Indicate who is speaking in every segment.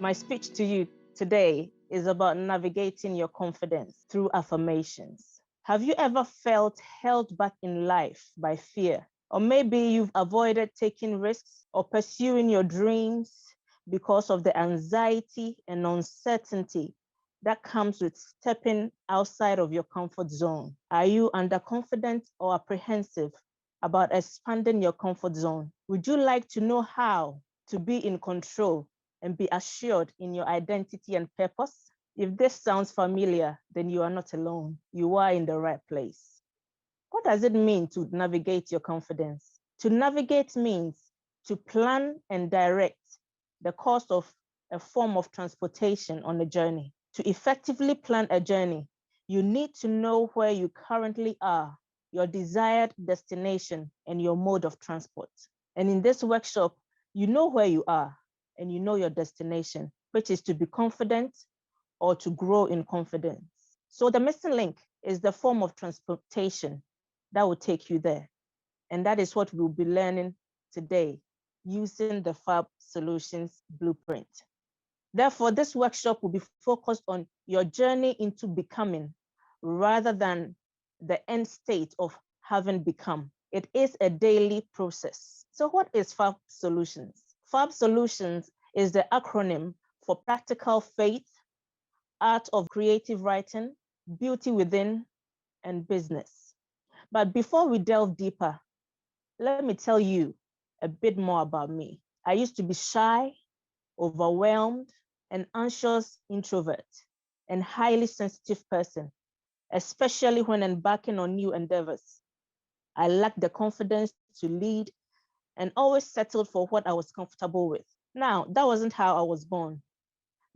Speaker 1: My speech to you today is about navigating your confidence through affirmations. Have you ever felt held back in life by fear? Or maybe you've avoided taking risks or pursuing your dreams because of the anxiety and uncertainty that comes with stepping outside of your comfort zone. Are you underconfident or apprehensive about expanding your comfort zone? Would you like to know how to be in control and be assured in your identity and purpose? If this sounds familiar, then you are not alone. You are in the right place. What does it mean to navigate your confidence? To navigate means to plan and direct the cost of a form of transportation on a journey. To effectively plan a journey, you need to know where you currently are, your desired destination, and your mode of transport. And in this workshop, you know where you are and you know your destination, which is to be confident or to grow in confidence. So the missing link is the form of transportation that will take you there. And that is what we'll be learning today using the Fab Solutions Blueprint. Therefore, this workshop will be focused on your journey into becoming rather than the end state of having become. It is a daily process. So what is Fab Solutions? Fab Solutions is the acronym for practical faith, art of creative writing, beauty within, and business. But before we delve deeper, let me tell you a bit more about me. I used to be shy, overwhelmed, an anxious introvert, and highly sensitive person, especially when embarking on new endeavors. I lacked the confidence to lead and always settled for what I was comfortable with. Now, that wasn't how I was born.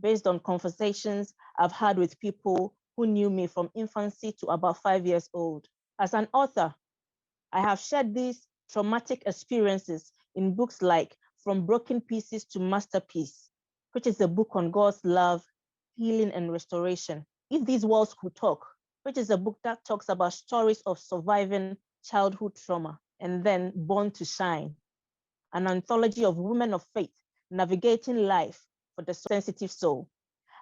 Speaker 1: Based on conversations I've had with people who knew me from infancy to about 5 years old. As an author, I have shared these traumatic experiences in books like From Broken Pieces to Masterpiece, which is a book on God's love, healing, and restoration. If These Walls Could Talk, which is a book that talks about stories of surviving childhood trauma, and then Born to Shine, an anthology of women of faith navigating life for the sensitive soul.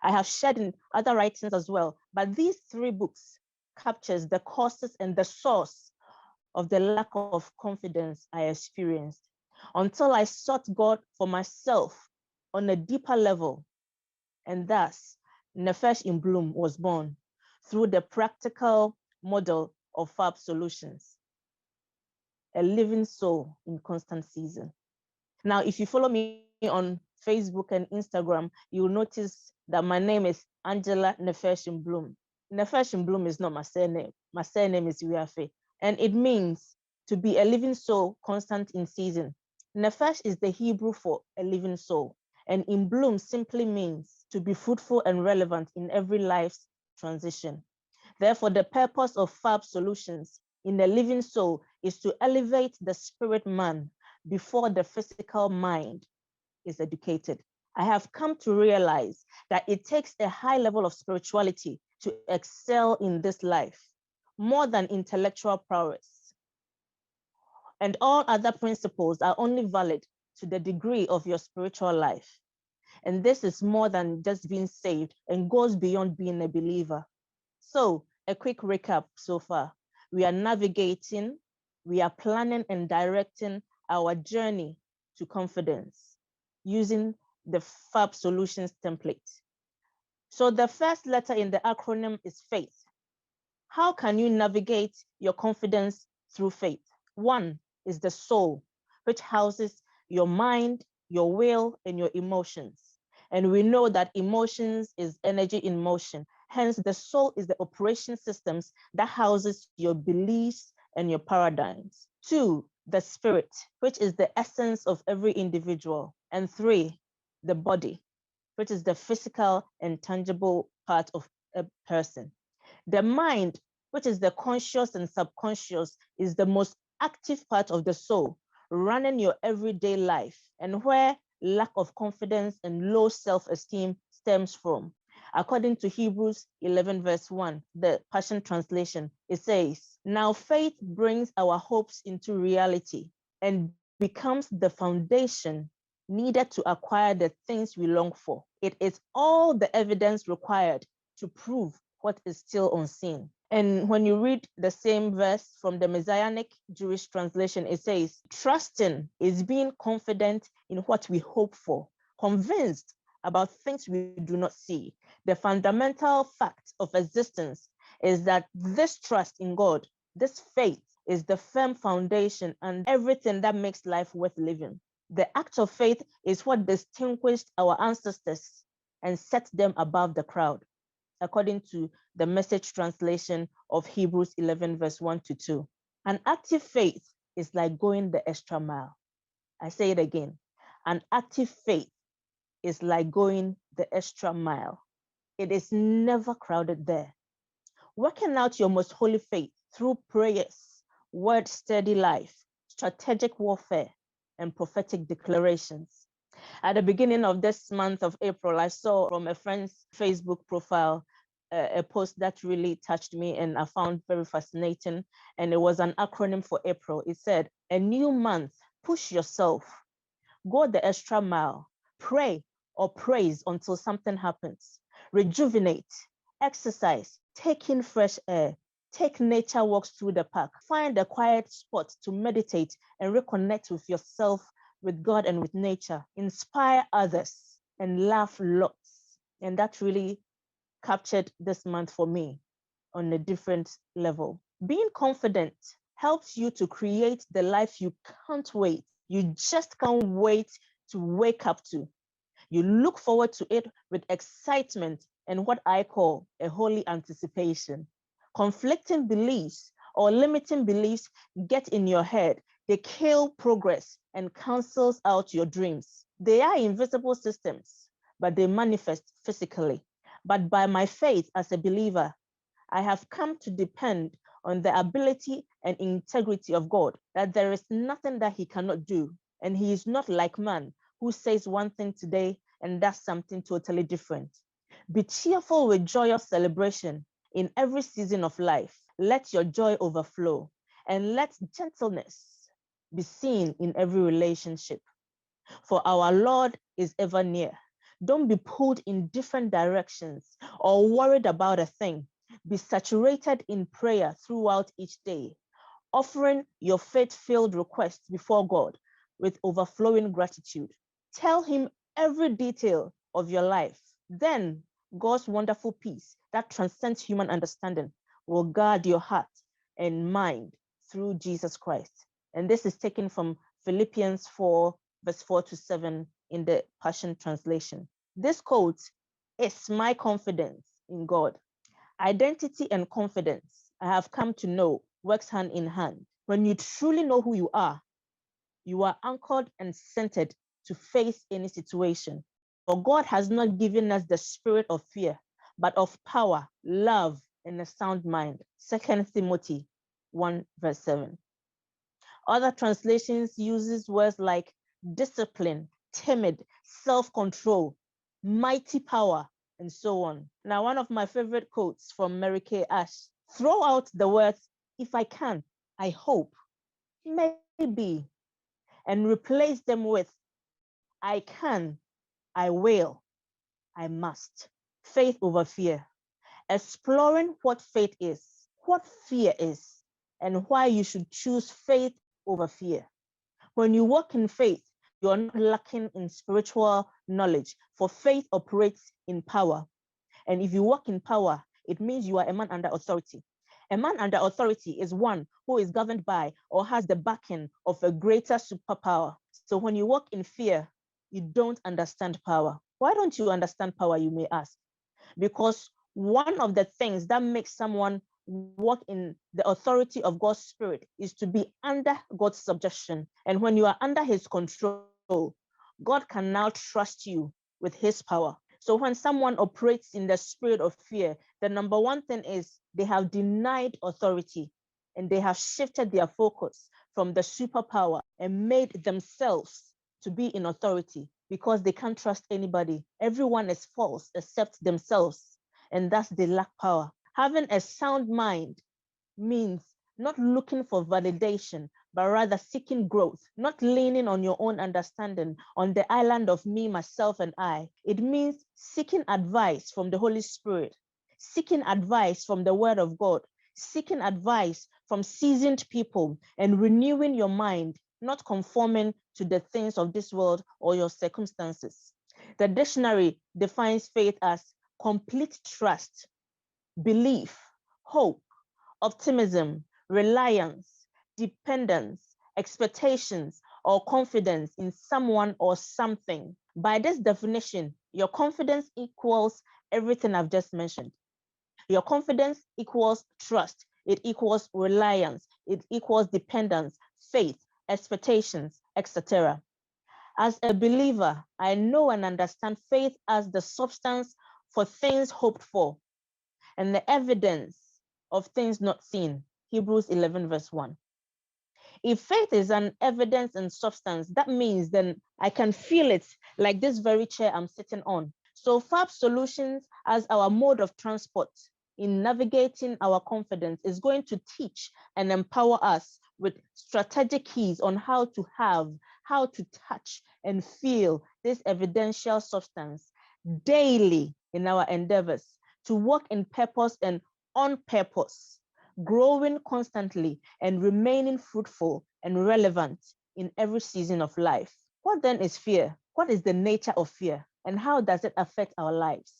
Speaker 1: I have shared in other writings as well, but these three books captures the causes and the source of the lack of confidence I experienced until I sought God for myself on a deeper level. And thus, Nefesh in Bloom was born through the practical model of Fab Solutions, a living soul in constant season. Now, if you follow me on Facebook and Instagram, you'll notice that my name is Angela Nefesh in Bloom. Nefesh in Bloom is not my surname. My surname is Wiafe, and it means to be a living soul constant in season. Nefesh is the Hebrew for a living soul, and in bloom simply means to be fruitful and relevant in every life's transition. Therefore, the purpose of Fab Solutions in the living soul is to elevate the spirit man before the physical mind is educated. I have come to realize that it takes a high level of spirituality to excel in this life, more than intellectual prowess. And all other principles are only valid to the degree of your spiritual life. And this is more than just being saved and goes beyond being a believer. So, a quick recap so far. We are navigating, we are planning and directing our journey to confidence using the Fab Solutions template. So the first letter in the acronym is faith. How can you navigate your confidence through faith? One is the soul, which houses your mind, your will, and your emotions. And we know that emotions is energy in motion. Hence, the soul is the operation systems that houses your beliefs and your paradigms. Two, the spirit, which is the essence of every individual. And three, the body, which is the physical and tangible part of a person. The mind, which is the conscious and subconscious, is the most active part of the soul, running your everyday life, and where lack of confidence and low self-esteem stems from. According to Hebrews 11 verse 1, the Passion Translation, it says, "Now faith brings our hopes into reality and becomes the foundation needed to acquire the things we long for. It is all the evidence required to prove what is still unseen. And when you read the same verse from the Messianic Jewish translation, it says, trusting is being confident in what we hope for, convinced about things we do not see. The fundamental fact of existence is that this trust in God, this faith, is the firm foundation and everything that makes life worth living. The act of faith is what distinguished our ancestors and set them above the crowd, according to the Message translation of Hebrews 11, verse 1 to 2. An active faith is like going the extra mile. I say it again. An active faith is like going the extra mile. It is never crowded there. Working out your most holy faith through prayers, word study life, strategic warfare, and prophetic declarations. At the beginning of this month of April, I saw from a friend's Facebook profile a post that really touched me and I found very fascinating. And it was an acronym for April. It said, a new month, push yourself, go the extra mile, pray or praise until something happens, rejuvenate, exercise, take in fresh air, take nature walks through the park, find a quiet spot to meditate and reconnect with yourself, with God and with nature, inspire others and laugh lots. And that really captured this month for me on a different level. Being confident helps you to create the life you can't wait. You just can't wait to wake up to. You look forward to it with excitement and what I call a holy anticipation. Conflicting beliefs or limiting beliefs get in your head. They kill progress and cancels out your dreams. They are invisible systems, but they manifest physically. But by my faith as a believer, I have come to depend on the ability and integrity of God, that there is nothing that he cannot do. And he is not like man who says one thing today and does something totally different. Be cheerful with joyous celebration in every season of life. Let your joy overflow and let gentleness be seen in every relationship. For our Lord is ever near. Don't be pulled in different directions or worried about a thing. Be saturated in prayer throughout each day, offering your faith-filled requests before God with overflowing gratitude. Tell him every detail of your life. Then God's wonderful peace that transcends human understanding will guard your heart and mind through Jesus Christ. And this is taken from Philippians 4, verse 4 to 7 in the Passion Translation. This quote is my confidence in God. Identity and confidence, I have come to know, works hand in hand. When you truly know who you are anchored and centered to face any situation. For God has not given us the spirit of fear, but of power, love, and a sound mind. 2 Timothy 1, verse 7. Other translations uses words like discipline, timid, self-control, mighty power, and so on. Now, one of my favorite quotes from Mary Kay Ash, throw out the words, if I can, I hope, maybe, and replace them with, I can, I will, I must. Faith over fear. Exploring what faith is, what fear is, and why you should choose faith over fear. When you walk in faith, you're not lacking in spiritual knowledge, for faith operates in power. And if you walk in power, it means you are a man under authority. A man under authority is one who is governed by or has the backing of a greater superpower. So when you walk in fear, you don't understand power. Why don't you understand power, you may ask? Because one of the things that makes someone walk in the authority of God's spirit is to be under God's subjection. And when you are under his control, God can now trust you with his power. So when someone operates in the spirit of fear, the number one thing is they have denied authority and they have shifted their focus from the superpower and made themselves to be in authority because they can't trust anybody. Everyone is false except themselves, and thus they lack power. Having a sound mind means not looking for validation, but rather seeking growth, not leaning on your own understanding on the island of me, myself, and I. It means seeking advice from the Holy Spirit, seeking advice from the Word of God, seeking advice from seasoned people, and renewing your mind, not conforming to the things of this world or your circumstances. The dictionary defines faith as complete trust, belief, hope, optimism, reliance, dependence, expectations, or confidence in someone or something. By this definition, your confidence equals everything I've just mentioned. Your confidence equals trust, it equals reliance, it equals dependence, faith, expectations, etc. As a believer, I know and understand faith as the substance for things hoped for and the evidence of things not seen. Hebrews 11, verse 1. If faith is an evidence and substance, that means then I can feel it like this very chair I'm sitting on. So Fab Solutions as our mode of transport in navigating our confidence is going to teach and empower us with strategic keys on how to have, how to touch and feel this evidential substance daily in our endeavors to work in purpose and on purpose, growing constantly and remaining fruitful and relevant in every season of life. What then is fear? What is the nature of fear and how does it affect our lives?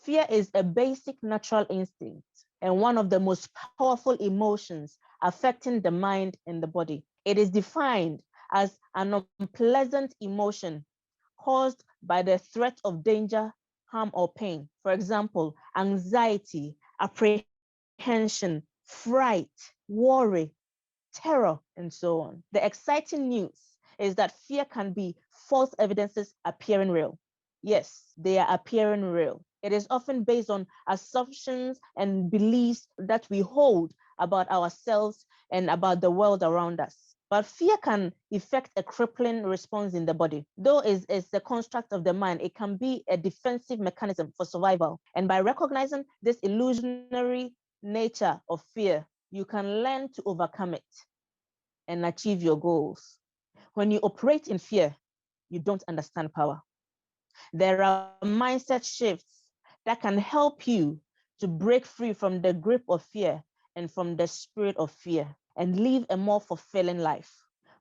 Speaker 1: Fear is a basic natural instinct and one of the most powerful emotions affecting the mind and the body. It is defined as an unpleasant emotion caused by the threat of danger, harm, or pain. For example, anxiety, apprehension, fright, worry, terror, and so on. The exciting news is that fear can be false evidences appearing real. Yes, they are appearing real. It is often based on assumptions and beliefs that we hold about ourselves and about the world around us. But fear can effect a crippling response in the body. Though it's the construct of the mind, it can be a defensive mechanism for survival. And by recognizing this illusionary nature of fear, you can learn to overcome it and achieve your goals. When you operate in fear, you don't understand power. There are mindset shifts that can help you to break free from the grip of fear and from the spirit of fear and live a more fulfilling life.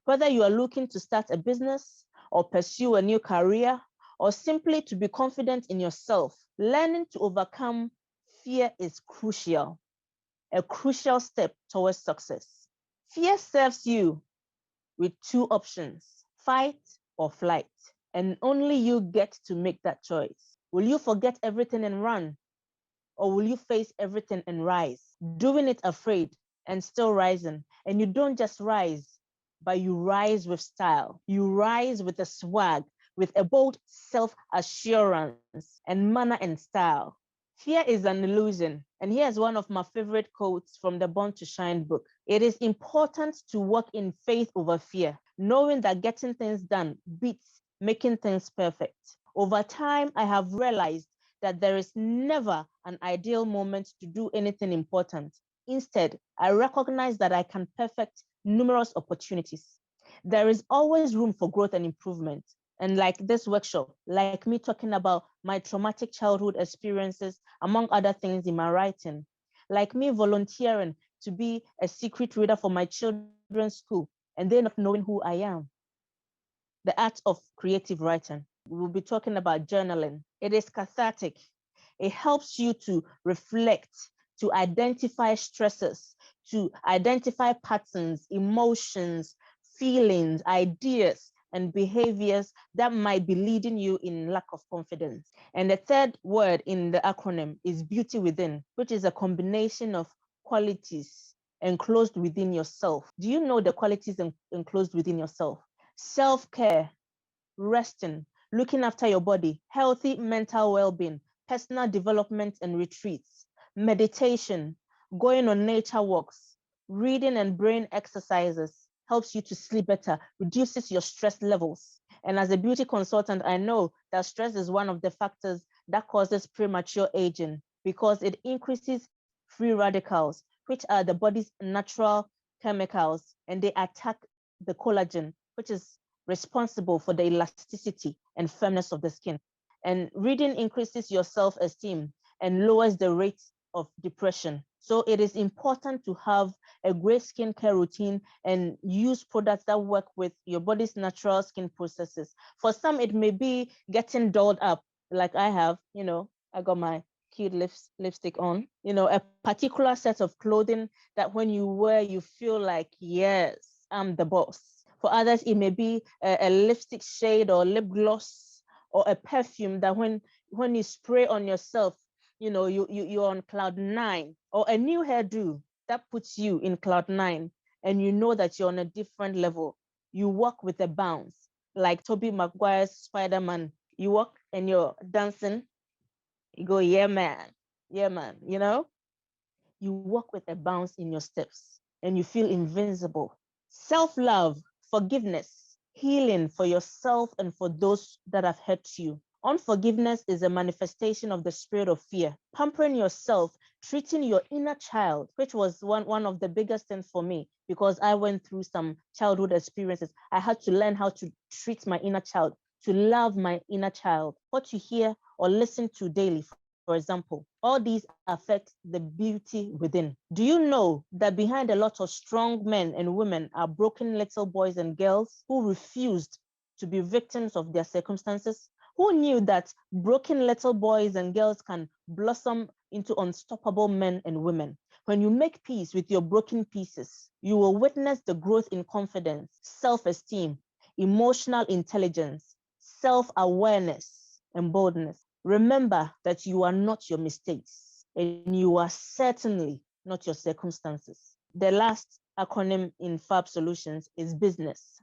Speaker 1: Whether you are looking to start a business or pursue a new career or simply to be confident in yourself, learning to overcome fear is crucial, a crucial step towards success. Fear serves you with two options, fight or flight, and only you get to make that choice. Will you forget everything and run? Or will you face everything and rise? Doing it afraid and still rising. And you don't just rise, but you rise with style. You rise with a swag, with a bold self-assurance and manner and style. Fear is an illusion. And here's one of my favorite quotes from the Born to Shine book. It is important to walk in faith over fear, knowing that getting things done beats making things perfect. Over time, I have realized that there is never an ideal moment to do anything important. Instead, I recognize that I can perfect numerous opportunities. There is always room for growth and improvement. And like this workshop, like me talking about my traumatic childhood experiences, among other things in my writing, like me volunteering to be a secret reader for my children's school, and they not knowing who I am. The art of creative writing. We'll be talking about journaling. It is cathartic. It helps you to reflect, to identify stresses, to identify patterns, emotions, feelings, ideas, and behaviors that might be leading you in lack of confidence. And the third word in the acronym is beauty within, which is a combination of qualities enclosed within yourself. Do you know the qualities enclosed within yourself? Self-care, resting, looking after your body, healthy mental well-being, personal development and retreats, meditation, going on nature walks, reading and brain exercises helps you to sleep better, reduces your stress levels. And as a beauty consultant, I know that stress is one of the factors that causes premature aging because it increases free radicals, which are the body's natural chemicals, and they attack the collagen, which is responsible for the elasticity and firmness of the skin. And reading increases your self-esteem and lowers the rate of depression. So it is important to have a great skincare routine and use products that work with your body's natural skin processes. For some, it may be getting dolled up, like I have, I got my cute lipstick on, a particular set of clothing that when you wear, you feel like, yes, I'm the boss. For others, it may be a lipstick shade or lip gloss or a perfume that when you spray on yourself, you're on cloud nine, or a new hairdo that puts you in cloud nine, and you know that you're on a different level. You walk with a bounce, like Tobey Maguire's Spider-Man. You walk and you're dancing. You go, yeah, man. Yeah, man. You walk with a bounce in your steps and you feel invincible. Self-love, forgiveness, healing for yourself and for those that have hurt you. Unforgiveness is a manifestation of the spirit of fear. Pampering yourself, treating your inner child, which was one of the biggest things for me because I went through some childhood experiences. I had to learn how to treat my inner child, to love my inner child. What you hear or listen to daily, for example, all these affect the beauty within. Do you know that behind a lot of strong men and women are broken little boys and girls who refused to be victims of their circumstances? Who knew that broken little boys and girls can blossom into unstoppable men and women? When you make peace with your broken pieces, you will witness the growth in confidence, self-esteem, emotional intelligence, self-awareness, and boldness. Remember that you are not your mistakes, and you are certainly not your circumstances. The last acronym in Fab Solutions is business.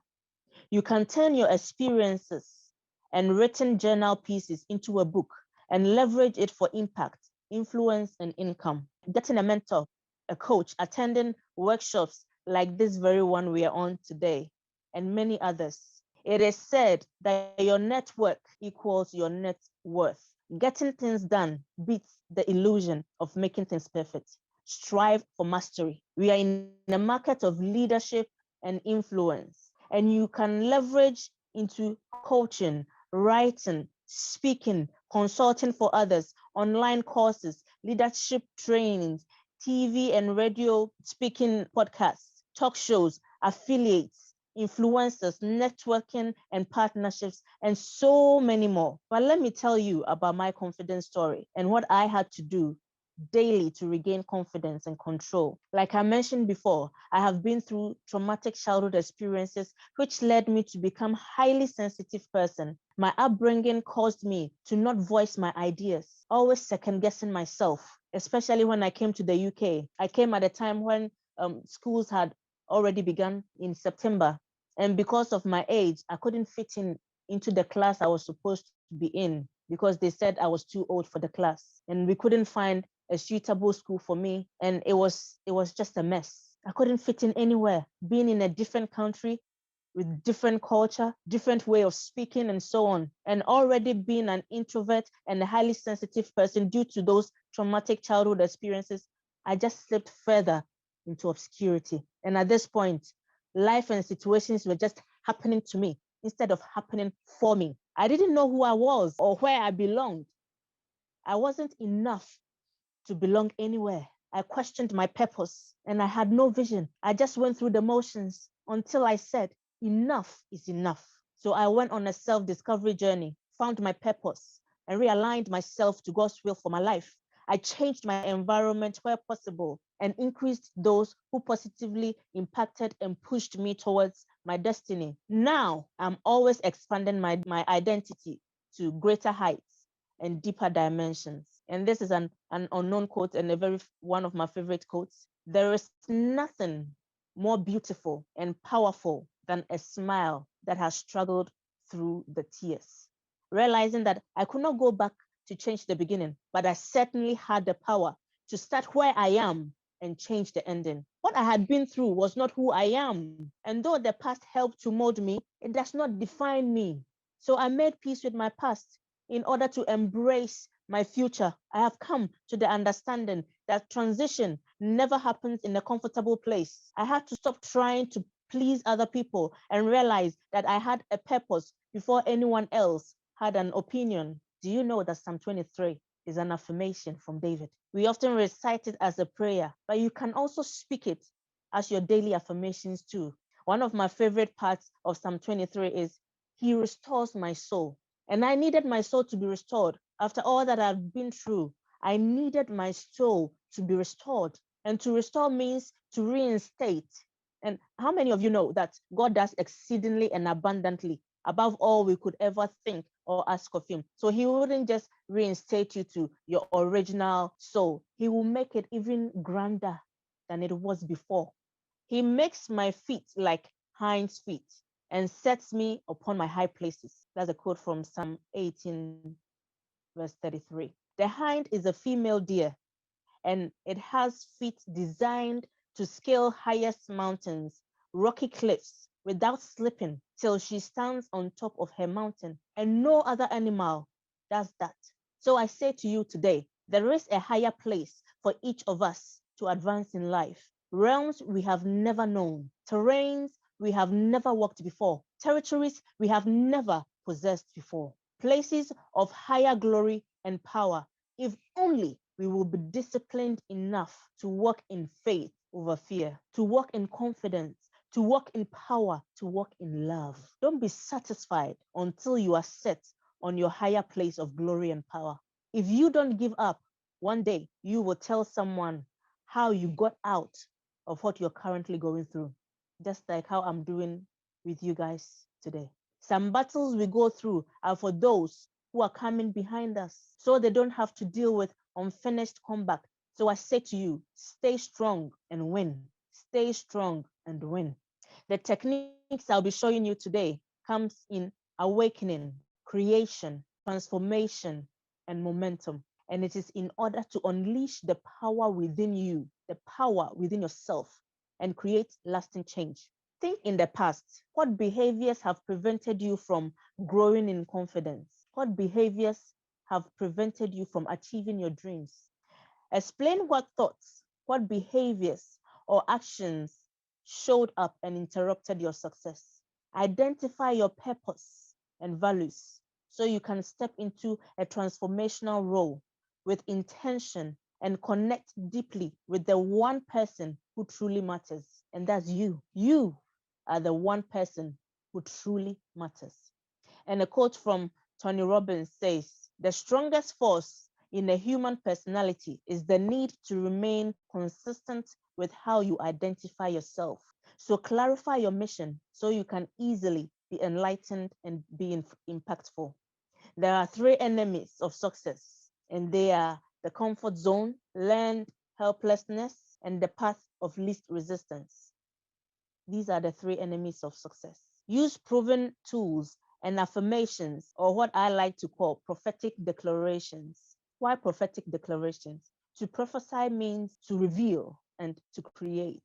Speaker 1: You can turn your experiences and written journal pieces into a book and leverage it for impact, influence, and income. Getting a mentor, a coach, attending workshops like this very one we are on today, and many others. It is said that your network equals your net worth. Getting things done beats the illusion of making things perfect. Strive for mastery. We are in a market of leadership and influence, and you can leverage into coaching, writing, speaking, consulting for others, online courses, leadership trainings, TV and radio speaking podcasts, talk shows, affiliates, influencers, networking and partnerships, and so many more. But let me tell you about my confidence story and what I had to do daily to regain confidence and control. Like I mentioned before, I have been through traumatic childhood experiences, which led me to become a highly sensitive person. My upbringing caused me to not voice my ideas, always second guessing myself, especially when I came to the UK. I came at a time when schools had already begun in September. And because of my age, I couldn't fit into the class I was supposed to be in because they said I was too old for the class. And we couldn't find a suitable school for me. And it was just a mess. I couldn't fit in anywhere. Being in a different country with different culture, different way of speaking and so on. And already being an introvert and a highly sensitive person due to those traumatic childhood experiences, I just slipped further into obscurity. And at this point, life and situations were just happening to me instead of happening for me. I didn't know who I was or where I belonged. I wasn't enough to belong anywhere. I questioned my purpose and I had no vision. I just went through the motions until I said, enough is enough. So I went on a self-discovery journey, found my purpose, and realigned myself to God's will for my life. I changed my environment where possible and increased those who positively impacted and pushed me towards my destiny. Now I'm always expanding my identity to greater heights and deeper dimensions. And this is an unknown quote and one of my favorite quotes. There is nothing more beautiful and powerful than a smile that has struggled through the tears. Realizing that I could not go back to change the beginning, but I certainly had the power to start where I am and change the ending. What I had been through was not who I am. And though the past helped to mold me, it does not define me. So I made peace with my past in order to embrace my future. I have come to the understanding that transition never happens in a comfortable place. I had to stop trying to please other people and realize that I had a purpose before anyone else had an opinion. Do you know that Psalm 23 is an affirmation from David? We often recite it as a prayer, but you can also speak it as your daily affirmations too. One of my favorite parts of Psalm 23 is, He restores my soul. And I needed my soul to be restored. After all that I've been through, I needed my soul to be restored. And to restore means to reinstate. And how many of you know that God does exceedingly and abundantly above all we could ever think or ask of Him? So He wouldn't just reinstate you to your original soul, He will make it even grander than it was before. He makes my feet like hinds feet and sets me upon my high places. That's a quote from Psalm 18, verse 33. The hind is a female deer, and it has feet designed to scale highest mountains, rocky cliffs, without slipping till she stands on top of her mountain. And no other animal does that. So I say to you today, there is a higher place for each of us to advance in life. Realms we have never known, terrains we have never walked before, territories we have never possessed before, places of higher glory and power, if only we will be disciplined enough to walk in faith over fear, to walk in confidence, to walk in power, to walk in love. Don't be satisfied until you are set on your higher place of glory and power. If you don't give up, one day you will tell someone how you got out of what you're currently going through, just like how I'm doing with you guys today. Some battles we go through are for those who are coming behind us, so they don't have to deal with unfinished combat. So I say to you, stay strong and win. Stay strong and win. The techniques I'll be showing you today comes in awakening, creation, transformation, and momentum. And it is in order to unleash the power within you, the power within yourself, and create lasting change. Think in the past, what behaviors have prevented you from growing in confidence? What behaviors have prevented you from achieving your dreams? Explain what thoughts, what behaviors or actions showed up and interrupted your success. Identify your purpose and values so you can step into a transformational role with intention and connect deeply with the one person who truly matters. And that's you. You are the one person who truly matters. And a quote from Tony Robbins says, the strongest force in a human personality is the need to remain consistent with how you identify yourself. So clarify your mission so you can easily be enlightened and be impactful. There are three enemies of success, and they are the comfort zone, learned helplessness, and the path of least resistance. These are the three enemies of success. Use proven tools and affirmations, or what I like to call prophetic declarations. Why prophetic declarations? To prophesy means to reveal and to create.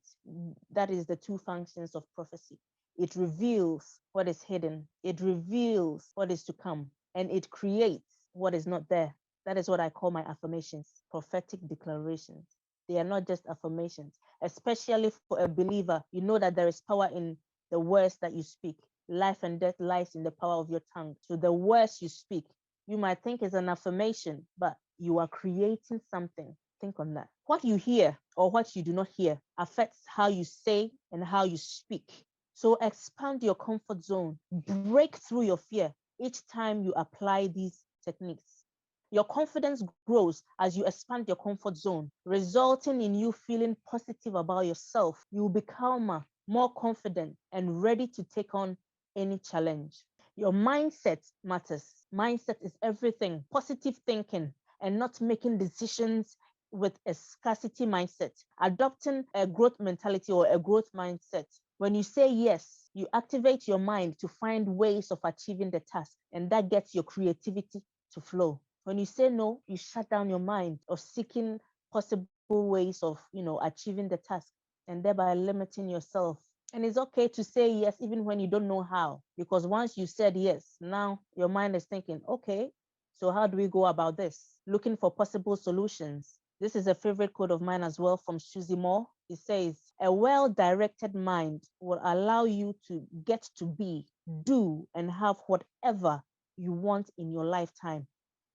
Speaker 1: That is the two functions of prophecy. It reveals what is hidden, it reveals what is to come, and it creates what is not there. That is what I call my affirmations, prophetic declarations. They are not just affirmations, especially for a believer. You know that there is power in the words that you speak. Life and death lies in the power of your tongue. So the words you speak, you might think is an affirmation, but you are creating something. Think on that. What you hear or what you do not hear affects how you say and how you speak. So expand your comfort zone. Break through your fear each time you apply these techniques. Your confidence grows as you expand your comfort zone, resulting in you feeling positive about yourself. You will be calmer, more confident, and ready to take on any challenge. Your mindset matters. Mindset is everything. Positive thinking and not making decisions with a scarcity mindset. Adopting a growth mentality or a growth mindset. When you say yes, you activate your mind to find ways of achieving the task, and that gets your creativity to flow. When you say no, you shut down your mind of seeking possible ways of, achieving the task, and thereby limiting yourself. And it's okay to say yes even when you don't know how, because once you said yes, now your mind is thinking, okay, so how do we go about this? Looking for possible solutions. This is a favorite quote of mine as well from Susie Moore. It says, a well-directed mind will allow you to get to be, do, and have whatever you want in your lifetime.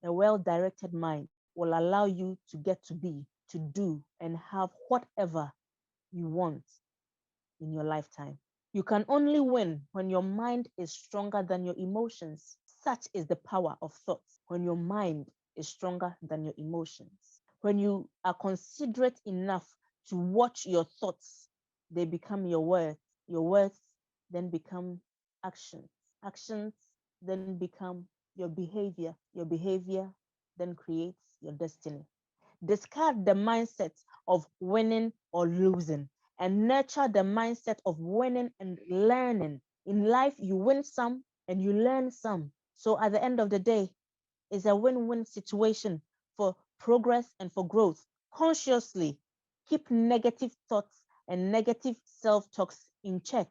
Speaker 1: A well-directed mind will allow you to get to be, to do, and have whatever you want in your lifetime. You can only win when your mind is stronger than your emotions. Such is the power of thoughts. When your mind is stronger than your emotions. When you are considerate enough to watch your thoughts, they become your words. Your words then become actions. Actions then become your behavior. Your behavior then creates your destiny. Discard the mindset of winning or losing and nurture the mindset of winning and learning. In life, you win some and you learn some. So at the end of the day, it's a win-win situation for progress and for growth. Consciously keep negative thoughts and negative self-talks in check.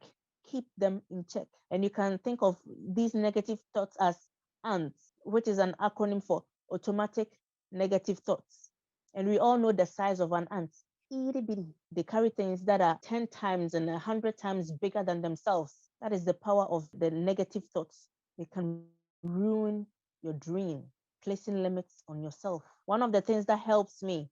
Speaker 1: Keep them in check. And you can think of these negative thoughts as ANTS, which is an acronym for automatic negative thoughts. And we all know the size of an ant. Itty bitty. They carry things that are 10 times and 100 times bigger than themselves. That is the power of the negative thoughts. They can ruin your dream, placing limits on yourself. One of the things that helps me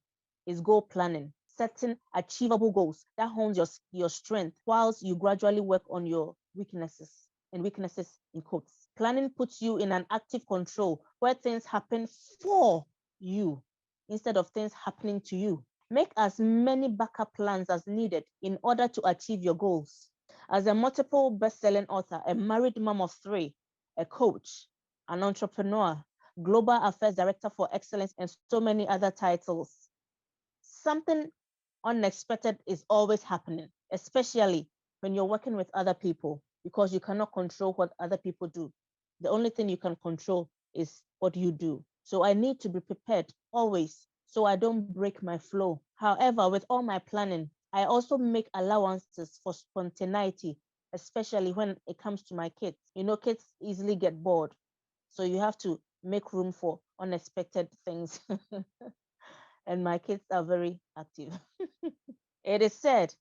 Speaker 1: is goal planning, setting achievable goals that hones your strength whilst you gradually work on your weaknesses, and weaknesses in quotes. Planning puts you in an active control where things happen for you instead of things happening to you. Make as many backup plans as needed in order to achieve your goals. As a multiple best-selling author, a married mom of three, a coach, an entrepreneur, global affairs director for excellence, and so many other titles, something unexpected is always happening, especially when you're working with other people, because you cannot control what other people do. The only thing you can control is what you do. So I need to be prepared always so I don't break my flow. However, with all my planning, I also make allowances for spontaneity, especially when it comes to my kids. You know, kids easily get bored. So you have to make room for unexpected things. And my kids are very active. It is said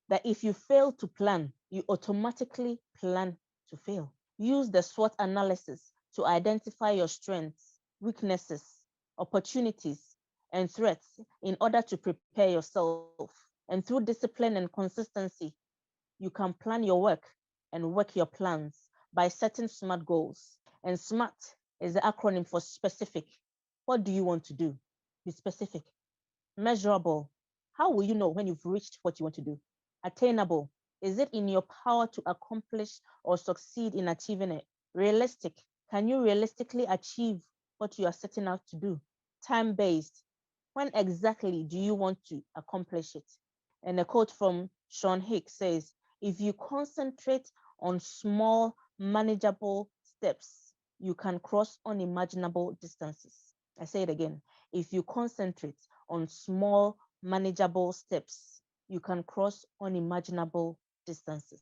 Speaker 1: that if you fail to plan, you automatically plan to fail. Use the SWOT analysis to identify your strengths, weaknesses, opportunities, and threats in order to prepare yourself. And through discipline and consistency, you can plan your work and work your plans by setting SMART goals. And SMART is the acronym for specific. What do you want to do? Be specific. Measurable. How will you know when you've reached what you want to do? Attainable. Is it in your power to accomplish or succeed in achieving it? Realistic. Can you realistically achieve what you are setting out to do? Time-based. When exactly do you want to accomplish it? And a quote from Sean Hicks says, if you concentrate on small, manageable steps, you can cross unimaginable distances. I say it again. If you concentrate on small, manageable steps, you can cross unimaginable distances.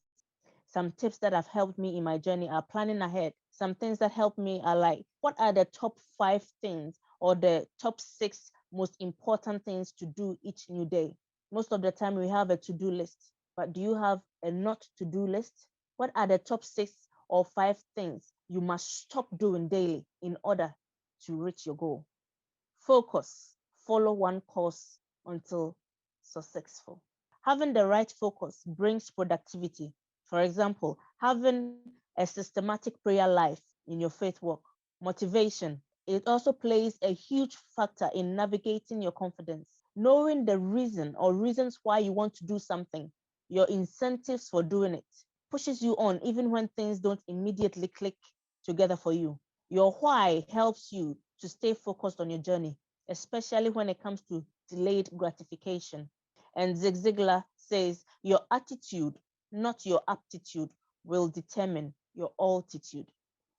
Speaker 1: Some tips that have helped me in my journey are planning ahead. Some things that help me are like, what are the top 5 things or the top 6 most important things to do each new day? Most of the time we have a to-do list, but do you have a not to-do list? What are the top 6 or 5 things you must stop doing daily in order to reach your goal? Focus. Follow one course until successful. Having the right focus brings productivity. For example, having a systematic prayer life in your faith walk. Motivation. It also plays a huge factor in navigating your confidence. Knowing the reason or reasons why you want to do something, your incentives for doing it, pushes you on even when things don't immediately click together for you. Your why helps you to stay focused on your journey, especially when it comes to delayed gratification. And Zig Ziglar says, your attitude, not your aptitude, will determine your altitude.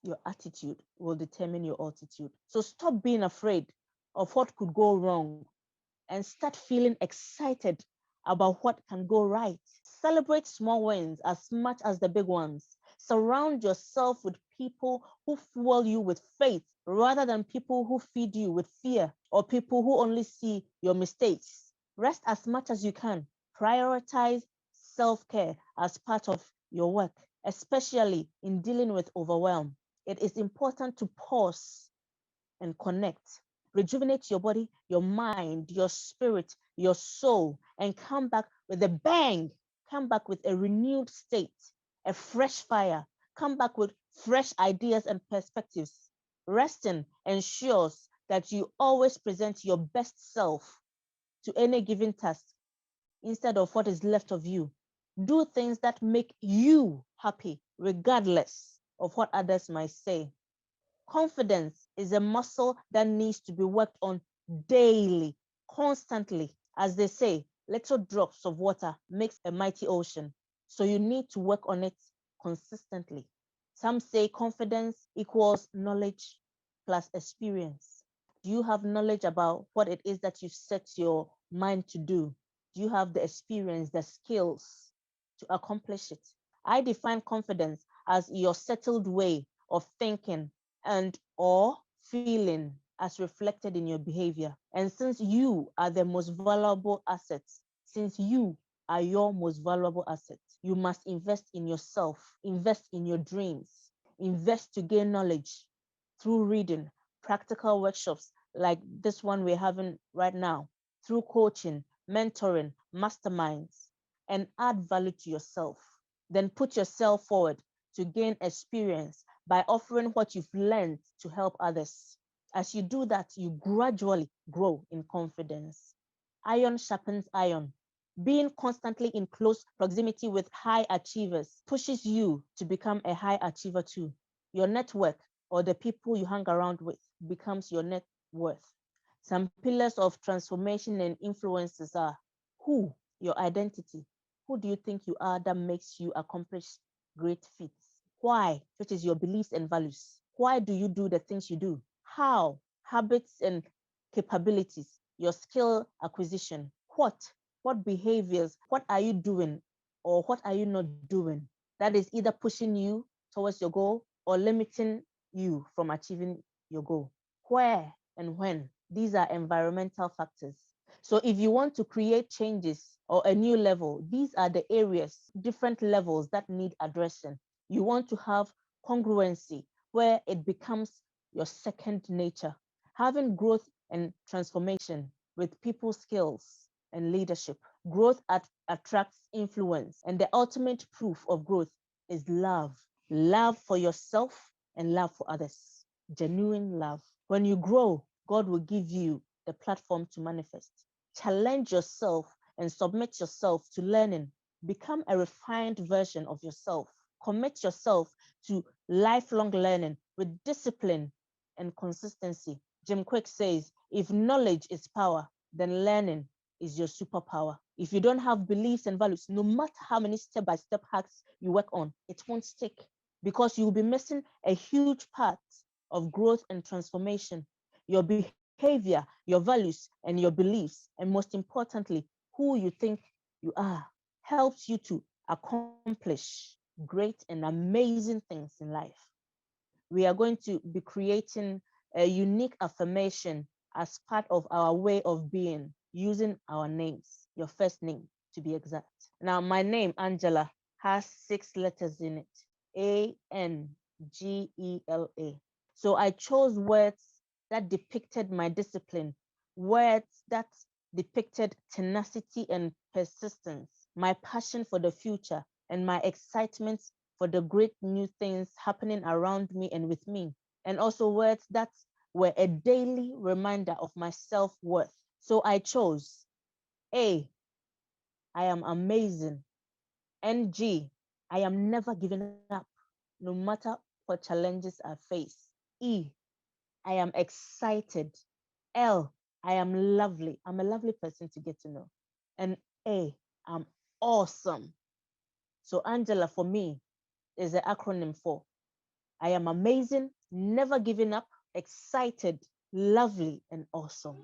Speaker 1: Your attitude will determine your altitude. So stop being afraid of what could go wrong and start feeling excited about what can go right. Celebrate small wins as much as the big ones. Surround yourself with people who fuel you with faith rather than people who feed you with fear or people who only see your mistakes. Rest as much as you can. Prioritize self-care as part of your work, especially in dealing with overwhelm. It is important to pause and connect. Rejuvenate your body, your mind, your spirit, your soul, and come back with a bang. Come back with a renewed state, a fresh fire. Come back with fresh ideas and perspectives. Resting ensures that you always present your best self to any given task instead of what is left of you. Do things that make you happy, regardless of what others might say. Confidence is a muscle that needs to be worked on daily, constantly. As they say, little drops of water makes a mighty ocean. So you need to work on it consistently. Some say confidence equals knowledge plus experience. Do you have knowledge about what it is that you set your mind to do? Do you have the experience, the skills to accomplish it? I define confidence as your settled way of thinking and or feeling as reflected in your behavior. And since you are the most valuable assets, since you are your most valuable asset, you must invest in yourself, invest in your dreams, invest to gain knowledge through reading, practical workshops like this one we're having right now, through coaching, mentoring, masterminds, and add value to yourself. Then put yourself forward to gain experience by offering what you've learned to help others. As you do that, you gradually grow in confidence. Iron sharpens iron. Being constantly in close proximity with high achievers pushes you to become a high achiever too. Your network or the people you hang around with becomes your net worth. Some pillars of transformation and influences are who, your identity. Who do you think you are that makes you accomplish great feats? Why, which is your beliefs and values. Why do you do the things you do? How, habits and capabilities, your skill acquisition. What behaviors, what are you doing or what are you not doing that is either pushing you towards your goal or limiting you from achieving your goal? Where and when? These are environmental factors. So if you want to create changes or a new level, these are the areas, different levels that need addressing. You want to have congruency where it becomes your second nature. Having growth and transformation with people skills and leadership. Growth attracts influence, and the ultimate proof of growth is love. Love for yourself and love for others. Genuine love. When you grow, God will give you the platform to manifest. Challenge yourself and submit yourself to learning. Become a refined version of yourself. Commit yourself to lifelong learning with discipline and consistency. Jim Quick says, if knowledge is power, then learning is your superpower. If you don't have beliefs and values, no matter how many step-by-step hacks you work on, it won't stick because you'll be missing a huge part of growth and transformation. Your behavior, your values, and your beliefs, and most importantly, who you think you are, helps you to accomplish great and amazing things in life. We are going to be creating a unique affirmation as part of our way of being, using our names, your first name to be exact. Now, my name, Angela, has 6 letters in it, Angela. So I chose words that depicted my discipline, words that depicted tenacity and persistence, my passion for the future, and my excitement for the great new things happening around me and with me, and also words that were a daily reminder of my self-worth. So I chose A, I am amazing. NG, I am never giving up, no matter what challenges I face. E, I am excited. L, I am lovely. I'm a lovely person to get to know. And A, I'm awesome. So Angela for me is the acronym for I am amazing, never giving up, excited, lovely, and awesome.